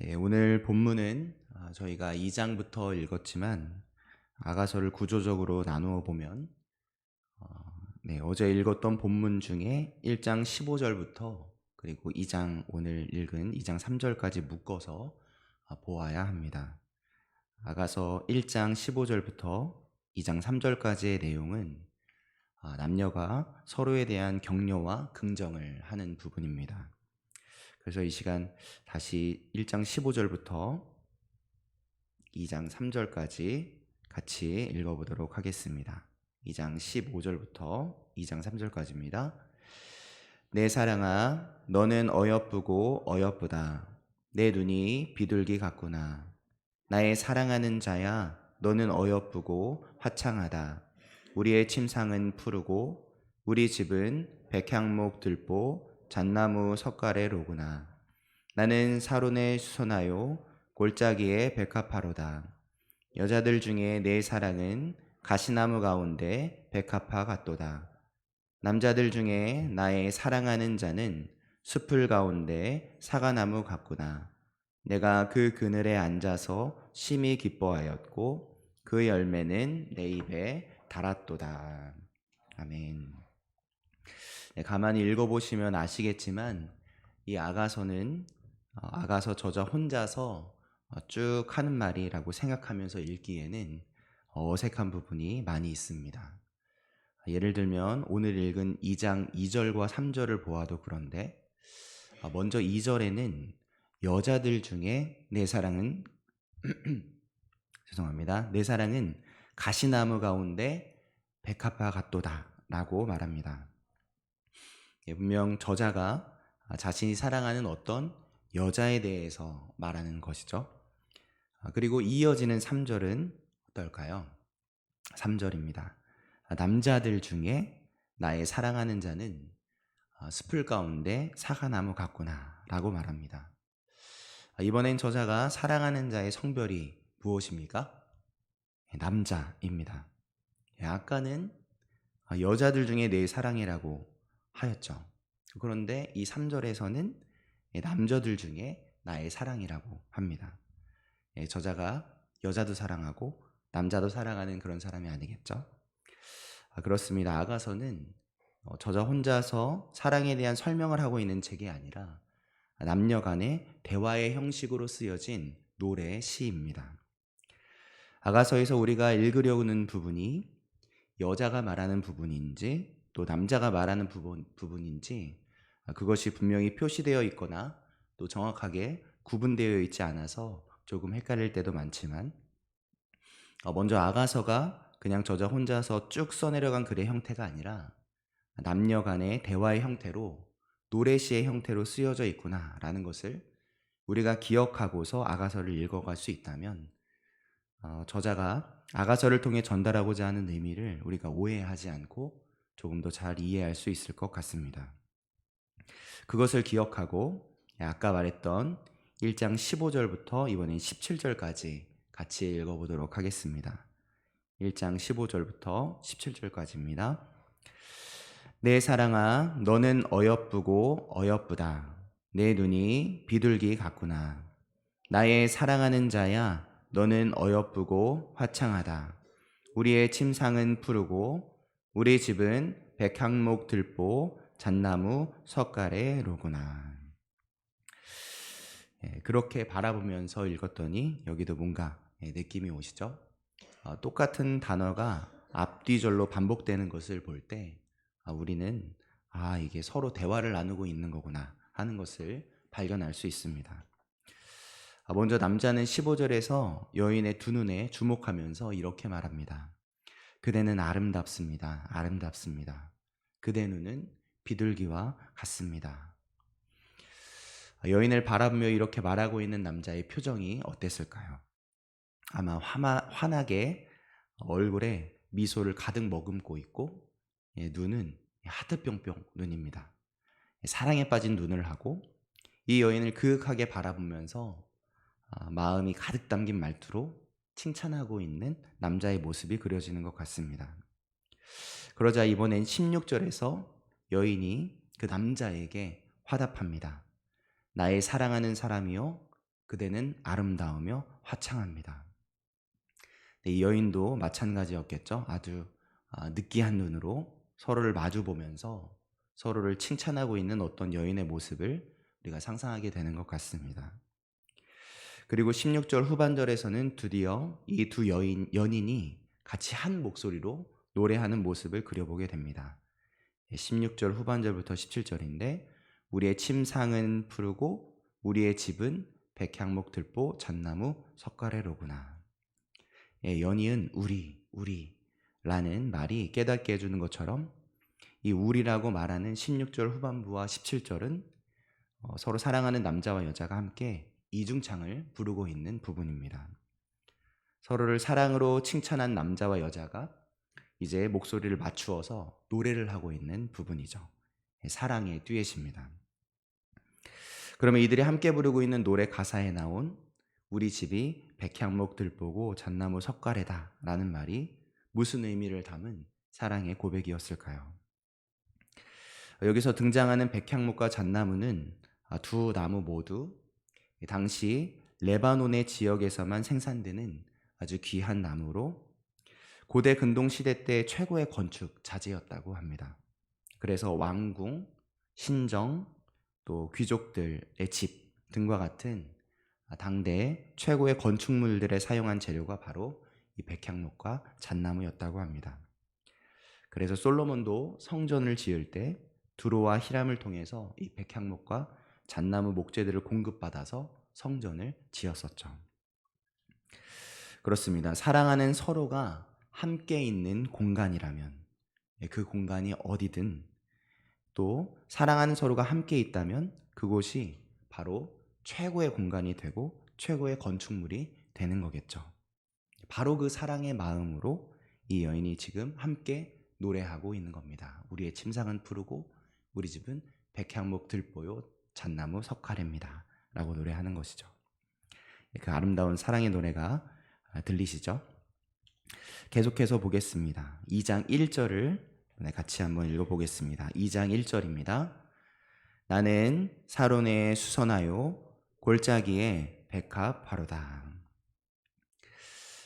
네, 오늘 본문은 저희가 2장부터 읽었지만 아가서를 구조적으로 나누어 보면 어, 어제 읽었던 본문 중에 1장 15절부터 그리고 2장 오늘 읽은 2장 3절까지 묶어서 보아야 합니다. 아가서 1장 15절부터 2장 3절까지의 내용은 남녀가 서로에 대한 격려와 긍정을 하는 부분입니다. 그래서 이 시간 다시 1장 15절부터 2장 3절까지 같이 읽어보도록 하겠습니다. 2장 15절부터 2장 3절까지입니다. 내 사랑아, 너는 어여쁘고 어여쁘다. 내 눈이 비둘기 같구나. 나의 사랑하는 자야, 너는 어여쁘고 화창하다. 우리의 침상은 푸르고 우리 집은 백향목 들보 잣나무 석가래로구나. 나는 사론의 수선하요 골짜기의 백합화로다. 여자들 중에 내 사랑은 가시나무 가운데 백합화 같도다. 남자들 중에 나의 사랑하는 자는 숲을 가운데 사과나무 같구나. 내가 그 그늘에 앉아서 심히 기뻐하였고 그 열매는 내 입에 달았도다. 아멘. 네, 가만히 읽어보시면 아시겠지만 이 아가서는 아가서 저자 혼자서 쭉 하는 말이라고 생각하면서 읽기에는 어색한 부분이 많이 있습니다. 예를 들면 오늘 읽은 2장 2절과 3절을 보아도 그런데 먼저 2절에는 여자들 중에 내 사랑은 죄송합니다. 내 사랑은 가시나무 가운데 백합화 같도다 라고 말합니다. 분명 저자가 자신이 사랑하는 어떤 여자에 대해서 말하는 것이죠. 그리고 이어지는 3절은 어떨까요? 3절입니다. 남자들 중에 나의 사랑하는 자는 숲을 가운데 사과나무 같구나 라고 말합니다. 이번엔 저자가 사랑하는 자의 성별이 무엇입니까? 남자입니다. 아까는 여자들 중에 내 사랑이라고 하였죠. 그런데 이 3절에서는 남자들 중에 나의 사랑이라고 합니다. 저자가 여자도 사랑하고 남자도 사랑하는 그런 사람이 아니겠죠? 그렇습니다. 아가서는 저자 혼자서 사랑에 대한 설명을 하고 있는 책이 아니라 남녀 간의 대화의 형식으로 쓰여진 노래 시입니다. 아가서에서 우리가 읽으려는 부분이 여자가 말하는 부분인지 또 남자가 말하는 부분인지 그것이 분명히 표시되어 있거나 또 정확하게 구분되어 있지 않아서 조금 헷갈릴 때도 많지만 먼저 아가서가 그냥 저자 혼자서 쭉 써내려간 글의 형태가 아니라 남녀 간의 대화의 형태로 노래시의 형태로 쓰여져 있구나라는 것을 우리가 기억하고서 아가서를 읽어갈 수 있다면 저자가 아가서를 통해 전달하고자 하는 의미를 우리가 오해하지 않고 조금 더 잘 이해할 수 있을 것 같습니다. 그것을 기억하고 아까 말했던 1장 15절부터 이번엔 17절까지 같이 읽어보도록 하겠습니다. 1장 15절부터 17절까지입니다. 내 사랑아, 너는 어여쁘고 어여쁘다. 내 눈이 비둘기 같구나. 나의 사랑하는 자야, 너는 어여쁘고 화창하다. 우리의 침상은 푸르고 우리 집은 백향목 들보 잣나무 석가래로구나. 그렇게 바라보면서 읽었더니 여기도 뭔가 느낌이 오시죠? 똑같은 단어가 앞뒤절로 반복되는 것을 볼 때 우리는 이게 서로 대화를 나누고 있는 거구나 하는 것을 발견할 수 있습니다. 먼저 남자는 15절에서 여인의 두 눈에 주목하면서 이렇게 말합니다. 그대는 아름답습니다. 아름답습니다. 그대 눈은 비둘기와 같습니다. 여인을 바라보며 이렇게 말하고 있는 남자의 표정이 어땠을까요? 아마 환하게 얼굴에 미소를 가득 머금고 있고 눈은 하트뿅뿅 눈입니다. 사랑에 빠진 눈을 하고 이 여인을 그윽하게 바라보면서 마음이 가득 담긴 말투로 칭찬하고 있는 남자의 모습이 그려지는 것 같습니다. 그러자 이번엔 16절에서 여인이 그 남자에게 화답합니다. 나의 사랑하는 사람이요, 그대는 아름다우며 화창합니다. 네, 이 여인도 마찬가지였겠죠. 아주 느끼한 눈으로 서로를 마주 보면서 서로를 칭찬하고 있는 어떤 여인의 모습을 우리가 상상하게 되는 것 같습니다. 그리고 16절 후반절에서는 드디어 이 두 연인이 같이 한 목소리로 노래하는 모습을 그려보게 됩니다. 16절 후반절부터 17절인데 우리의 침상은 푸르고 우리의 집은 백향목 들보 잣나무 석가래로구나. 연이은 우리라는 말이 깨닫게 해주는 것처럼 이 우리라고 말하는 16절 후반부와 17절은 서로 사랑하는 남자와 여자가 함께 이중창을 부르고 있는 부분입니다. 서로를 사랑으로 칭찬한 남자와 여자가 이제 목소리를 맞추어서 노래를 하고 있는 부분이죠. 사랑의 듀엣입니다. 그러면 이들이 함께 부르고 있는 노래 가사에 나온 우리 집이 백향목 들보고 잣나무 석가래다 라는 말이 무슨 의미를 담은 사랑의 고백이었을까요? 여기서 등장하는 백향목과 잣나무는 두 나무 모두 당시 레바논의 지역에서만 생산되는 아주 귀한 나무로 고대 근동시대 때 최고의 건축 자재였다고 합니다. 그래서 왕궁, 신정, 또 귀족들의 집 등과 같은 당대 최고의 건축물들에 사용한 재료가 바로 이 백향목과 잣나무였다고 합니다. 그래서 솔로몬도 성전을 지을 때 두로와 히람을 통해서 이 백향목과 잣나무 목재들을 공급받아서 성전을 지었었죠. 그렇습니다. 사랑하는 서로가 함께 있는 공간이라면 그 공간이 어디든 또 사랑하는 서로가 함께 있다면 그곳이 바로 최고의 공간이 되고 최고의 건축물이 되는 거겠죠. 바로 그 사랑의 마음으로 이 여인이 지금 함께 노래하고 있는 겁니다. 우리의 침상은 푸르고 우리 집은 백향목 들보요 잣나무 석가래입니다 라고 노래하는 것이죠. 그 아름다운 사랑의 노래가 들리시죠? 계속해서 보겠습니다. 2장 1절을 같이 한번 읽어보겠습니다. 2장 1절입니다. 나는 사론에 수선하여 골짜기에 백합화로다.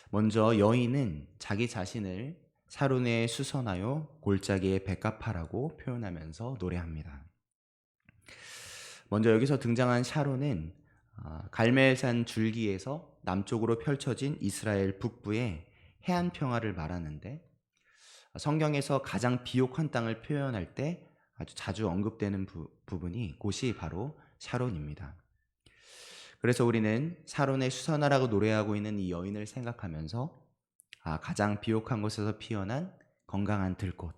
먼저 여인은 자기 자신을 사론에 수선하여 골짜기에 백합화라고 표현하면서 노래합니다. 먼저 여기서 등장한 샤론은 갈멜산 줄기에서 남쪽으로 펼쳐진 이스라엘 북부의 해안 평화를 말하는데 성경에서 가장 비옥한 땅을 표현할 때 아주 자주 언급되는 부분이 곳이 바로 샤론입니다. 그래서 우리는 사론의 수선화라고 노래하고 있는 이 여인을 생각하면서 가장 비옥한 곳에서 피어난 건강한 들꽃,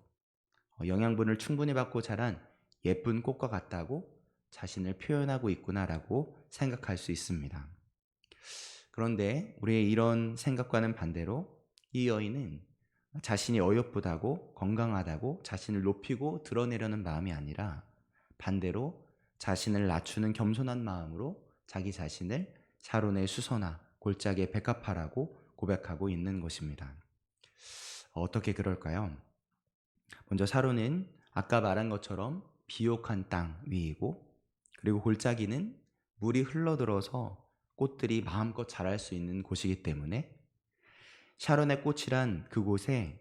영양분을 충분히 받고 자란 예쁜 꽃과 같다고 자신을 표현하고 있구나라고 생각할 수 있습니다. 그런데 우리의 이런 생각과는 반대로 이 여인은 자신이 어여쁘다고 건강하다고 자신을 높이고 드러내려는 마음이 아니라 반대로 자신을 낮추는 겸손한 마음으로 자기 자신을 사론의 수선화, 골짜기의 백합화라고 고백하고 있는 것입니다. 어떻게 그럴까요? 먼저 사론은 아까 말한 것처럼 비옥한 땅 위이고 그리고 골짜기는 물이 흘러들어서 꽃들이 마음껏 자랄 수 있는 곳이기 때문에 사론의 꽃이란 그곳에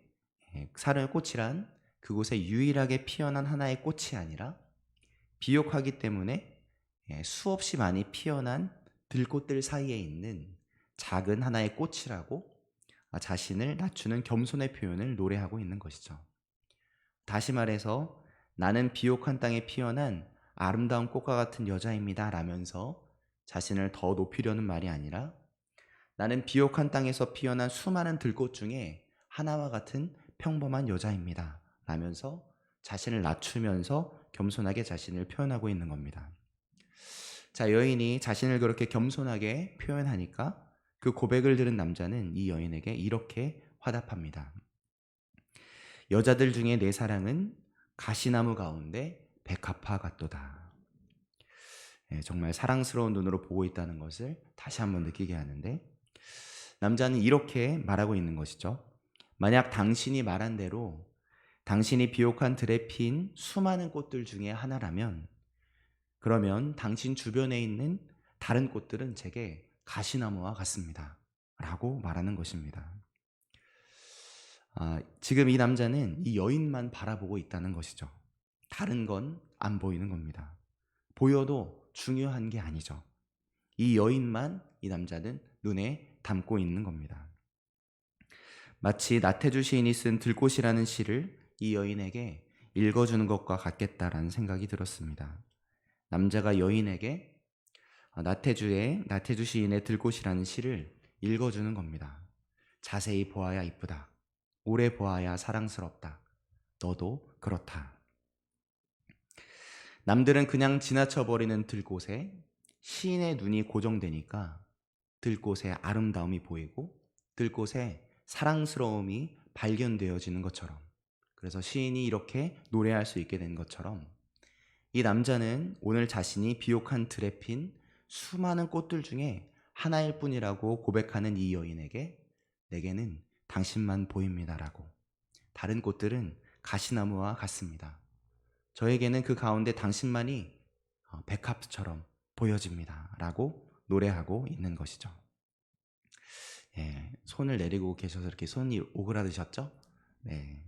유일하게 피어난 하나의 꽃이 아니라 비옥하기 때문에 수없이 많이 피어난 들꽃들 사이에 있는 작은 하나의 꽃이라고 자신을 낮추는 겸손의 표현을 노래하고 있는 것이죠. 다시 말해서 나는 비옥한 땅에 피어난 아름다운 꽃과 같은 여자입니다 라면서 자신을 더 높이려는 말이 아니라 나는 비옥한 땅에서 피어난 수많은 들꽃 중에 하나와 같은 평범한 여자입니다 라면서 자신을 낮추면서 겸손하게 자신을 표현하고 있는 겁니다. 자, 여인이 자신을 그렇게 겸손하게 표현하니까 그 고백을 들은 남자는 이 여인에게 이렇게 화답합니다. 여자들 중에 내 사랑은 가시나무 가운데 백합화 같도다. 정말 사랑스러운 눈으로 보고 있다는 것을 다시 한번 느끼게 하는데 남자는 이렇게 말하고 있는 것이죠. 만약 당신이 말한 대로 당신이 비옥한 들에 핀 수많은 꽃들 중에 하나라면 그러면 당신 주변에 있는 다른 꽃들은 제게 가시나무와 같습니다. 라고 말하는 것입니다. 지금 이 남자는 이 여인만 바라보고 있다는 것이죠. 다른 건 안 보이는 겁니다. 보여도 중요한 게 아니죠. 이 여인만 이 남자는 눈에 담고 있는 겁니다. 마치 나태주 시인이 쓴 들꽃이라는 시를 이 여인에게 읽어주는 것과 같겠다라는 생각이 들었습니다. 남자가 여인에게 나태주 시인의 들꽃이라는 시를 읽어주는 겁니다. 자세히 보아야 이쁘다. 오래 보아야 사랑스럽다. 너도 그렇다. 남들은 그냥 지나쳐버리는 들꽃에 시인의 눈이 고정되니까 들꽃의 아름다움이 보이고 들꽃의 사랑스러움이 발견되어지는 것처럼, 그래서 시인이 이렇게 노래할 수 있게 된 것처럼 이 남자는 오늘 자신이 비옥한 들에 핀 수많은 꽃들 중에 하나일 뿐이라고 고백하는 이 여인에게 내게는 당신만 보입니다라고, 다른 꽃들은 가시나무와 같습니다. 저에게는 그 가운데 당신만이 백합처럼 보여집니다 라고 노래하고 있는 것이죠. 손을 내리고 계셔서 이렇게 손이 오그라드셨죠? 네.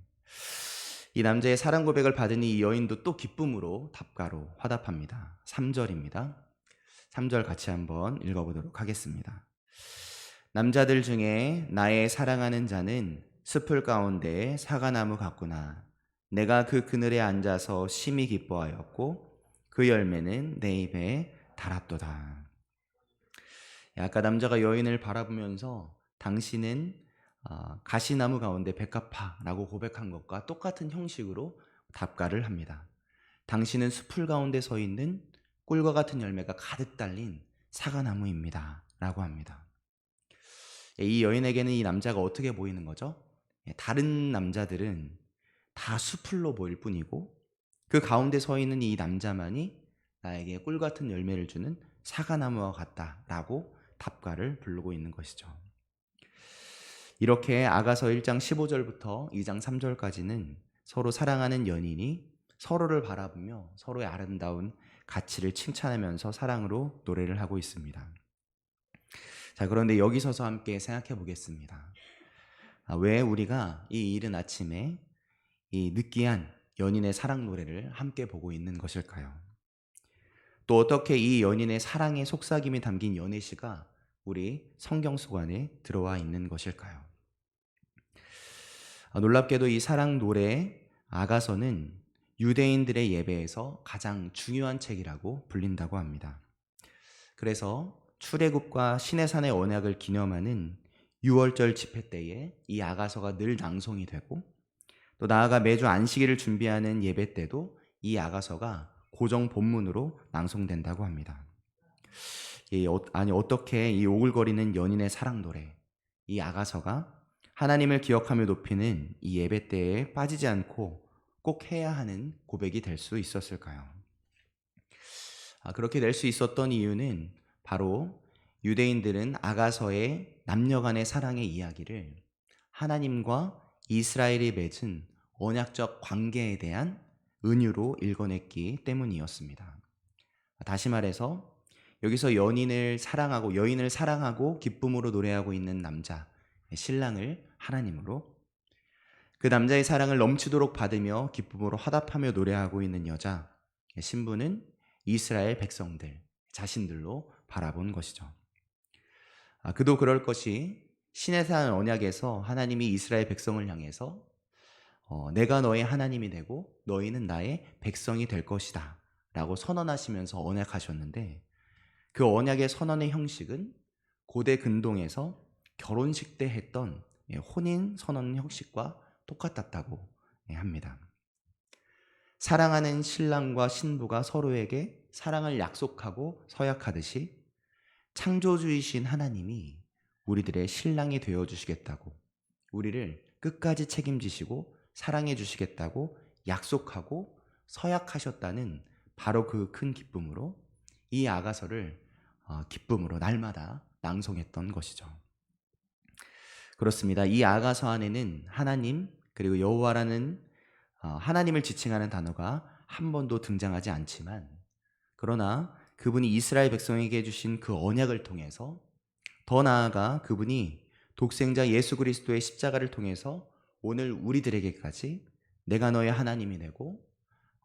이 남자의 사랑 고백을 받은 이 여인도 또 기쁨으로 답가로 화답합니다. 3절입니다. 3절 같이 한번 읽어보도록 하겠습니다. 남자들 중에 나의 사랑하는 자는 숲을 가운데 사과나무 같구나. 내가 그 그늘에 앉아서 심히 기뻐하였고 그 열매는 내 입에 달았도다. 아까 남자가 여인을 바라보면서 당신은 가시나무 가운데 백합화라고 고백한 것과 똑같은 형식으로 답가를 합니다. 당신은 숲을 가운데 서 있는 꿀과 같은 열매가 가득 달린 사과나무입니다 라고 합니다. 이 여인에게는 이 남자가 어떻게 보이는 거죠? 다른 남자들은 다 수풀로 보일 뿐이고 그 가운데 서 있는 이 남자만이 나에게 꿀 같은 열매를 주는 사과나무와 같다라고 답가를 부르고 있는 것이죠. 이렇게 아가서 1장 15절부터 2장 3절까지는 서로 사랑하는 연인이 서로를 바라보며 서로의 아름다운 가치를 칭찬하면서 사랑으로 노래를 하고 있습니다. 자, 그런데 여기 서서 함께 생각해 보겠습니다. 왜 우리가 이 이른 아침에 이 느끼한 연인의 사랑 노래를 함께 보고 있는 것일까요? 또 어떻게 이 연인의 사랑의 속삭임이 담긴 연애시가 우리 성경 속 안에 들어와 있는 것일까요? 놀랍게도 이 사랑 노래 아가서는 유대인들의 예배에서 가장 중요한 책이라고 불린다고 합니다. 그래서 출애굽과 시내산의 언약을 기념하는 6월절 집회 때에 이 아가서가 늘 낭송이 되고 또 나아가 매주 안식일을 준비하는 예배 때도 이 아가서가 고정 본문으로 낭송된다고 합니다. 어떻게 이 오글거리는 연인의 사랑 노래, 이 아가서가 하나님을 기억하며 높이는 이 예배 때에 빠지지 않고 꼭 해야 하는 고백이 될 수 있었을까요? 그렇게 될 수 있었던 이유는 바로 유대인들은 아가서의 남녀 간의 사랑의 이야기를 하나님과 이스라엘이 맺은 언약적 관계에 대한 은유로 읽어냈기 때문이었습니다. 다시 말해서 여기서 여인을 사랑하고 기쁨으로 노래하고 있는 남자, 신랑을 하나님으로, 그 남자의 사랑을 넘치도록 받으며 기쁨으로 화답하며 노래하고 있는 여자, 신부는 이스라엘 백성들 자신들로 바라본 것이죠. 그도 그럴 것이 시내산 언약에서 하나님이 이스라엘 백성을 향해서 내가 너의 하나님이 되고 너희는 나의 백성이 될 것이다 라고 선언하시면서 언약하셨는데, 그 언약의 선언의 형식은 고대 근동에서 결혼식 때 했던 혼인 선언 형식과 똑같았다고 합니다. 사랑하는 신랑과 신부가 서로에게 사랑을 약속하고 서약하듯이 창조주이신 하나님이 우리들의 신랑이 되어주시겠다고, 우리를 끝까지 책임지시고 사랑해 주시겠다고 약속하고 서약하셨다는 바로 그 큰 기쁨으로 이 아가서를 기쁨으로 날마다 낭송했던 것이죠. 그렇습니다. 이 아가서 안에는 하나님 그리고 여호와라는 하나님을 지칭하는 단어가 한 번도 등장하지 않지만, 그러나 그분이 이스라엘 백성에게 해주신 그 언약을 통해서, 더 나아가 그분이 독생자 예수 그리스도의 십자가를 통해서 오늘 우리들에게까지 내가 너의 하나님이 되고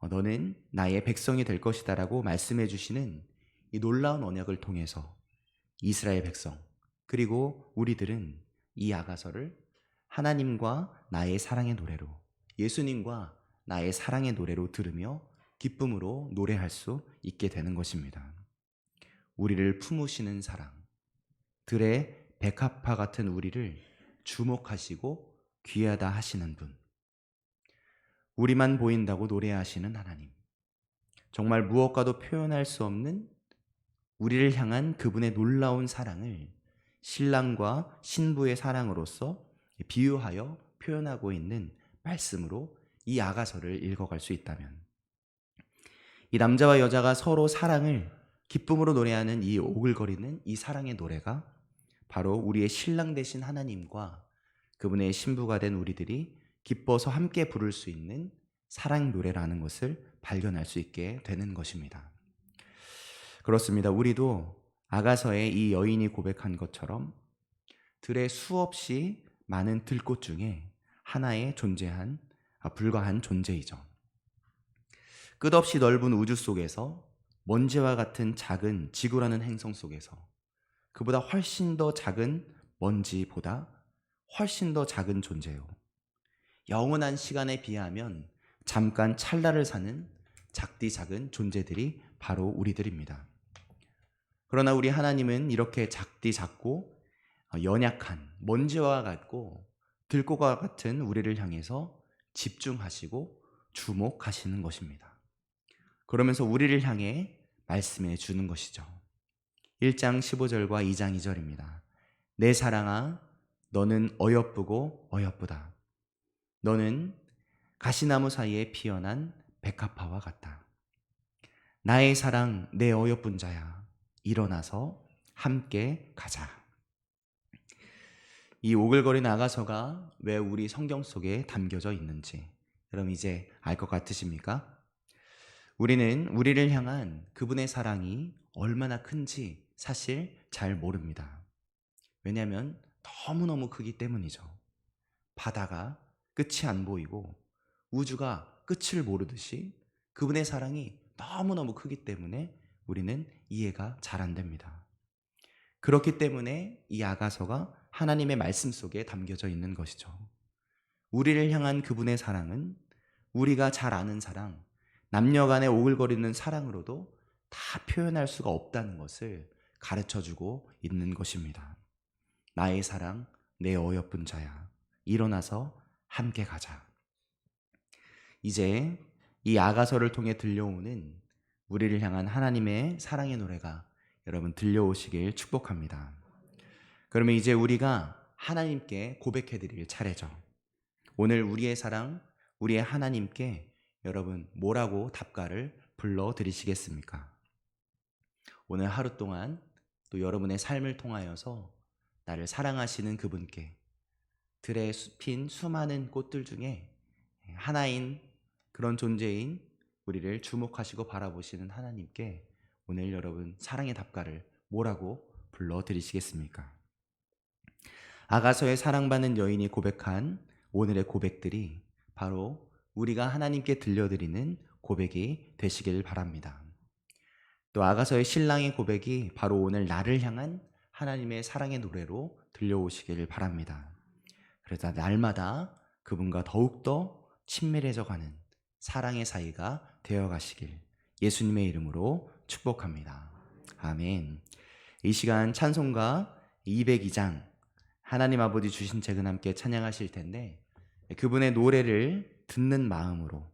너는 나의 백성이 될 것이다 라고 말씀해 주시는 이 놀라운 언약을 통해서 이스라엘 백성 그리고 우리들은 이 아가서를 하나님과 나의 사랑의 노래로, 예수님과 나의 사랑의 노래로 들으며 기쁨으로 노래할 수 있게 되는 것입니다. 우리를 품으시는 사랑, 들의 백합화 같은 우리를 주목하시고 귀하다 하시는 분, 우리만 보인다고 노래하시는 하나님, 정말 무엇과도 표현할 수 없는 우리를 향한 그분의 놀라운 사랑을 신랑과 신부의 사랑으로서 비유하여 표현하고 있는 말씀으로 이 아가서를 읽어갈 수 있다면, 이 남자와 여자가 서로 사랑을 기쁨으로 노래하는 이 오글거리는 이 사랑의 노래가 바로 우리의 신랑 되신 하나님과 그분의 신부가 된 우리들이 기뻐서 함께 부를 수 있는 사랑 노래라는 것을 발견할 수 있게 되는 것입니다. 그렇습니다. 우리도 아가서의 이 여인이 고백한 것처럼 들의 수없이 많은 들꽃 중에 하나에 불과한 존재이죠. 끝없이 넓은 우주 속에서 먼지와 같은 작은 지구라는 행성 속에서 그보다 훨씬 더 작은 먼지보다 훨씬 더 작은 존재요. 영원한 시간에 비하면 잠깐 찰나를 사는 작디 작은 존재들이 바로 우리들입니다. 그러나 우리 하나님은 이렇게 작디 작고 연약한 먼지와 같고 들꽃과 같은 우리를 향해서 집중하시고 주목하시는 것입니다. 그러면서 우리를 향해 말씀해 주는 것이죠. 1장 15절과 2장 2절입니다. 내 사랑아, 너는 어여쁘고 어여쁘다. 너는 가시나무 사이에 피어난 백합화와 같다. 나의 사랑, 내 어여쁜 자야, 일어나서 함께 가자. 이 오글거리는 아가서가 왜 우리 성경 속에 담겨져 있는지 여러분 이제 알 것 같으십니까? 우리는 우리를 향한 그분의 사랑이 얼마나 큰지 사실 잘 모릅니다. 왜냐하면 너무너무 크기 때문이죠. 바다가 끝이 안 보이고 우주가 끝을 모르듯이 그분의 사랑이 너무너무 크기 때문에 우리는 이해가 잘 안 됩니다. 그렇기 때문에 이 아가서가 하나님의 말씀 속에 담겨져 있는 것이죠. 우리를 향한 그분의 사랑은 우리가 잘 아는 사랑, 남녀간의 오글거리는 사랑으로도 다 표현할 수가 없다는 것을 가르쳐주고 있는 것입니다. 나의 사랑, 내 어여쁜 자야, 일어나서 함께 가자. 이제 이 아가서를 통해 들려오는 우리를 향한 하나님의 사랑의 노래가 여러분 들려오시길 축복합니다. 그러면 이제 우리가 하나님께 고백해 드릴 차례죠. 오늘 우리의 사랑, 우리의 하나님께 여러분 뭐라고 답가를 불러 드리시겠습니까? 오늘 하루 동안 또 여러분의 삶을 통하여서 나를 사랑하시는 그분께 들에 핀 수많은 꽃들 중에 하나인 그런 존재인 우리를 주목하시고 바라보시는 하나님께 오늘 여러분 사랑의 답가를 뭐라고 불러드리시겠습니까? 아가서의 사랑받는 여인이 고백한 오늘의 고백들이 바로 우리가 하나님께 들려드리는 고백이 되시길 바랍니다. 또 아가서의 신랑의 고백이 바로 오늘 나를 향한 하나님의 사랑의 노래로 들려오시길 바랍니다. 그래서 날마다 그분과 더욱더 친밀해져가는 사랑의 사이가 되어가시길 예수님의 이름으로 축복합니다. 아멘. 이 시간 찬송가 202장 하나님 아버지 주신 책은 함께 찬양하실 텐데 그분의 노래를 듣는 마음으로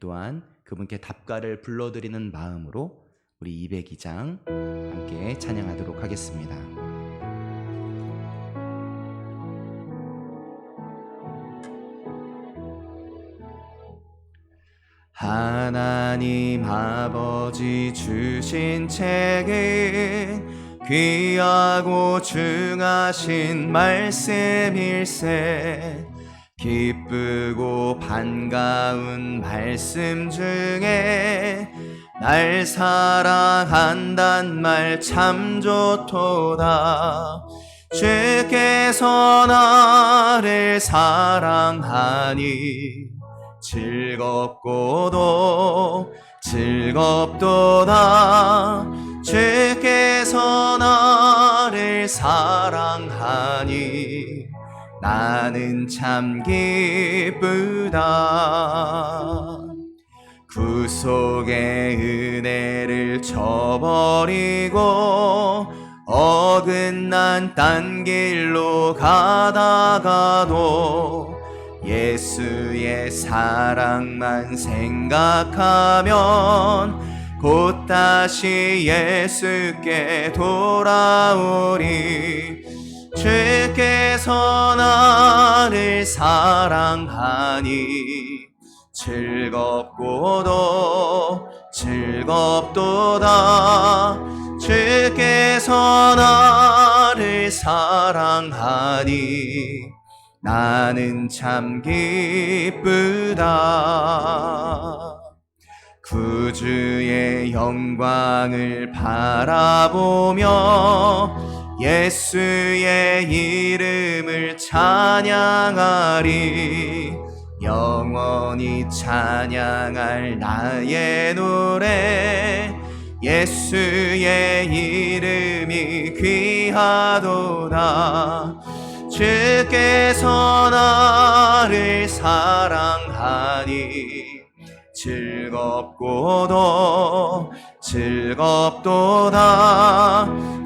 또한 그분께 답가를 불러드리는 마음으로 우리 202장 함께 찬양하도록 하겠습니다. 하나님 아버지 주신 책은 귀하고 중하신 말씀일세. 기쁘고 반가운 말씀 중에 날 사랑한단 말 참 좋도다. 주께서 나를 사랑하니 즐겁고도 즐겁도다. 주께서 나를 사랑하니 나는 참 기쁘다. 구속의 은혜를 저버리고 어긋난 딴 길로 가다가도 예수의 사랑만 생각하면 곧 다시 예수께 돌아오리. 주께서 나를 사랑하니 즐겁고도 즐겁도다. 주께서 나를 사랑하니 나는 참 기쁘다. 구주의 영광을 바라보며 예수의 이름을 찬양하리. 영원히 찬양할 나의 노래 예수의 이름이 귀하도다. 주께서 나를 사랑하니 즐겁고도 즐겁도다.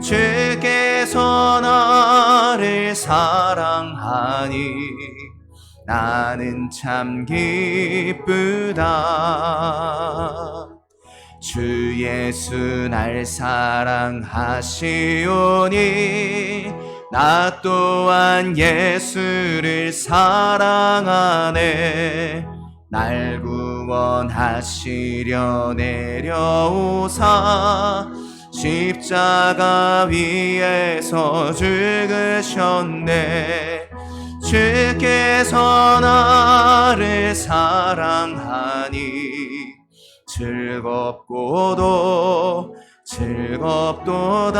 주께서 나를 사랑하니 나는 참 기쁘다. 주 예수 날 사랑하시오니 나 또한 예수를 사랑하네. 날 구원하시려 내려오사 십자가 위에서 죽으셨네. 주께서 나를 사랑하니 즐겁고도 즐겁도다.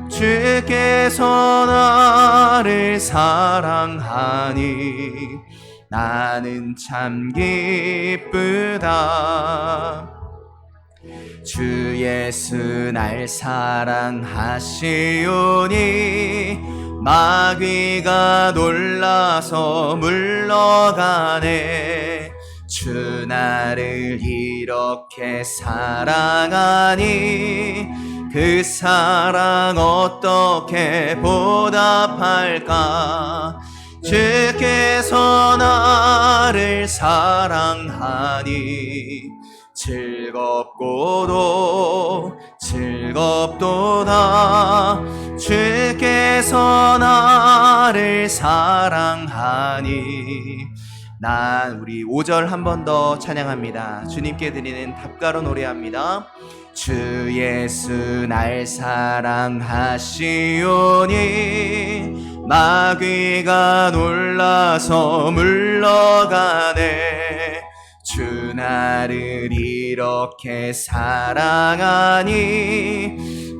주께서 나를 사랑하니 나는 참 기쁘다. 주 예수 날 사랑하시오니 마귀가 놀라서 물러가네. 주 나를 이렇게 사랑하니 그 사랑 어떻게 보답할까. 주께서 나를 사랑하니 즐겁고도 즐겁도다. 주께서 나를 사랑하니 난 우리 5절 한 번 더 찬양합니다. 주님께 드리는 답가로 노래합니다. 주 예수 날 사랑하시오니 마귀가 놀라서 물러가네. 주 나를 이렇게 사랑하니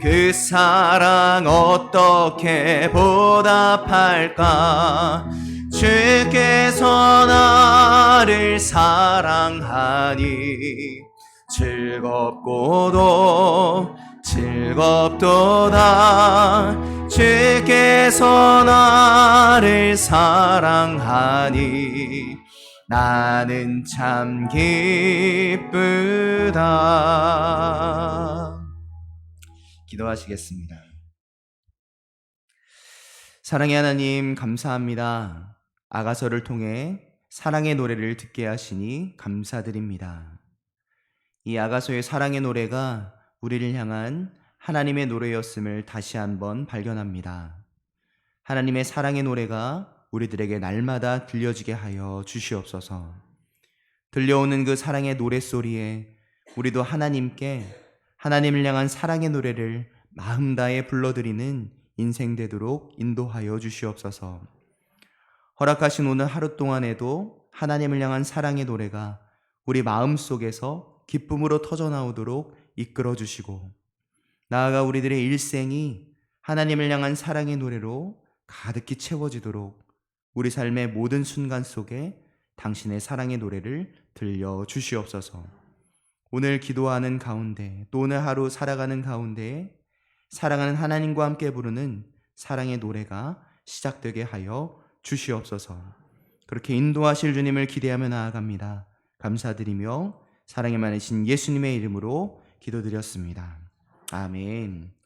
그 사랑 어떻게 보답할까. 주께서 나를 사랑하니 즐겁고도 즐겁도다. 주께서 나를 사랑하니 나는 참 기쁘다. 기도하시겠습니다. 사랑의 하나님 감사합니다. 아가서를 통해 사랑의 노래를 듣게 하시니 감사드립니다. 이 아가서의 사랑의 노래가 우리를 향한 하나님의 노래였음을 다시 한번 발견합니다. 하나님의 사랑의 노래가 우리들에게 날마다 들려지게 하여 주시옵소서. 들려오는 그 사랑의 노랫소리에 우리도 하나님께 하나님을 향한 사랑의 노래를 마음 다해 불러드리는 인생 되도록 인도하여 주시옵소서. 허락하신 오늘 하루 동안에도 하나님을 향한 사랑의 노래가 우리 마음속에서 기쁨으로 터져나오도록 이끌어 주시고, 나아가 우리들의 일생이 하나님을 향한 사랑의 노래로 가득히 채워지도록 우리 삶의 모든 순간 속에 당신의 사랑의 노래를 들려 주시옵소서. 오늘 기도하는 가운데, 또 오늘 하루 살아가는 가운데 사랑하는 하나님과 함께 부르는 사랑의 노래가 시작되게 하여 주시옵소서. 그렇게 인도하실 주님을 기대하며 나아갑니다. 감사드리며 사랑이 많으신 예수님의 이름으로 기도드렸습니다. 아멘.